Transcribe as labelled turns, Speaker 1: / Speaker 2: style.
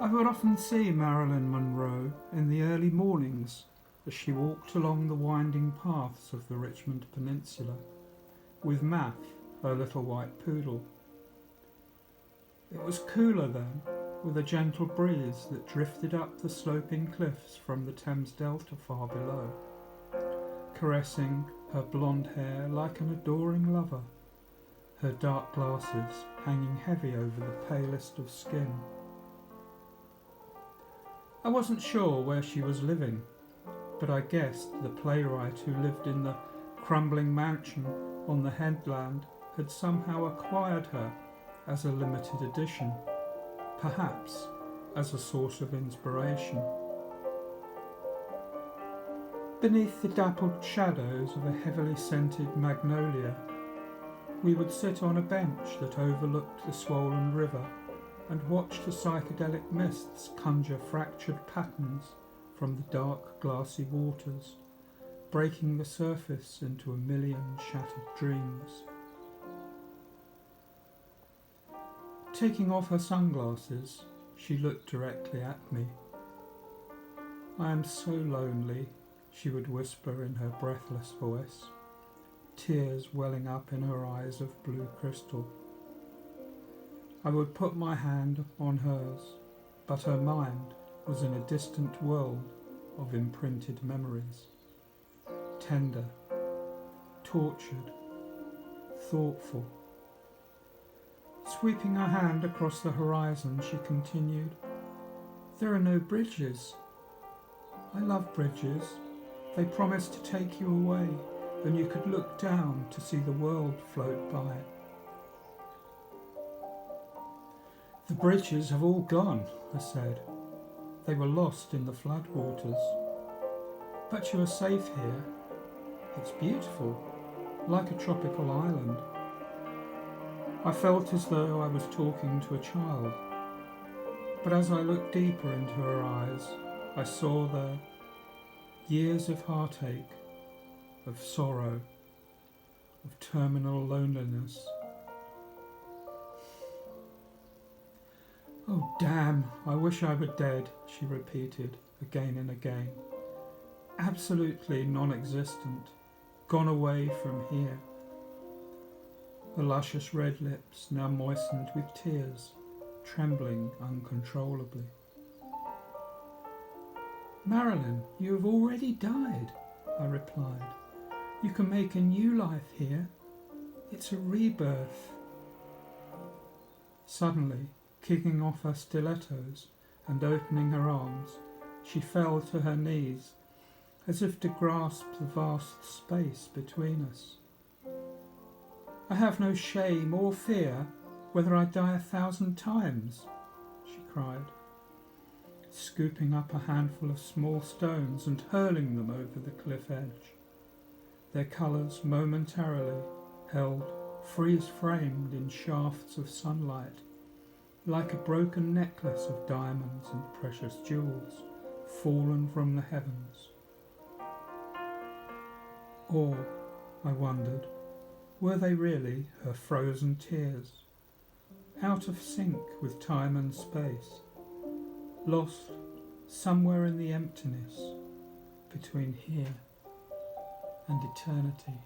Speaker 1: I would often see Marilyn Monroe in the early mornings as she walked along the winding paths of the Richmond Peninsula, with Math, her little white poodle. It was cooler then, with a gentle breeze that drifted up the sloping cliffs from the Thames Delta far below, caressing her blonde hair like an adoring lover, her dark glasses hanging heavy over the palest of skin. I wasn't sure where she was living, but I guessed the playwright who lived in the crumbling mansion on the headland had somehow acquired her as a limited edition, perhaps as a source of inspiration. Beneath the dappled shadows of a heavily scented magnolia, we would sit on a bench that overlooked the swollen river and watch the psychedelic mists conjure fractured patterns from the dark glassy waters, breaking the surface into a million shattered dreams. Taking off her sunglasses, she looked directly at me. "I am so lonely," she would whisper in her breathless voice, tears welling up in her eyes of blue crystal. I would put my hand on hers, but her mind was in a distant world of imprinted memories, tender, tortured, thoughtful. Sweeping her hand across the horizon, she continued, "There are no bridges. I love bridges. They promise to take you away, and you could look down to see the world float by." "The bridges have all gone," I said. "They were lost in the floodwaters. But you are safe here. It's beautiful, like a tropical island." I felt as though I was talking to a child, but as I looked deeper into her eyes, I saw there years of heartache, of sorrow, of terminal loneliness. "Oh damn, I wish I were dead," she repeated again and again. "Absolutely non-existent, gone away from here." The luscious red lips now moistened with tears, trembling uncontrollably. "Marilyn, you have already died," I replied. "You can make a new life here. It's a rebirth." Suddenly, kicking off her stilettos and opening her arms, she fell to her knees, as if to grasp the vast space between us. "I have no shame or fear whether I die 1,000 times," she cried, scooping up a handful of small stones and hurling them over the cliff edge, their colours momentarily held freeze-framed in shafts of sunlight, like a broken necklace of diamonds and precious jewels fallen from the heavens. Or, I wondered, were they really her frozen tears, out of sync with time and space, lost somewhere in the emptiness between here and eternity?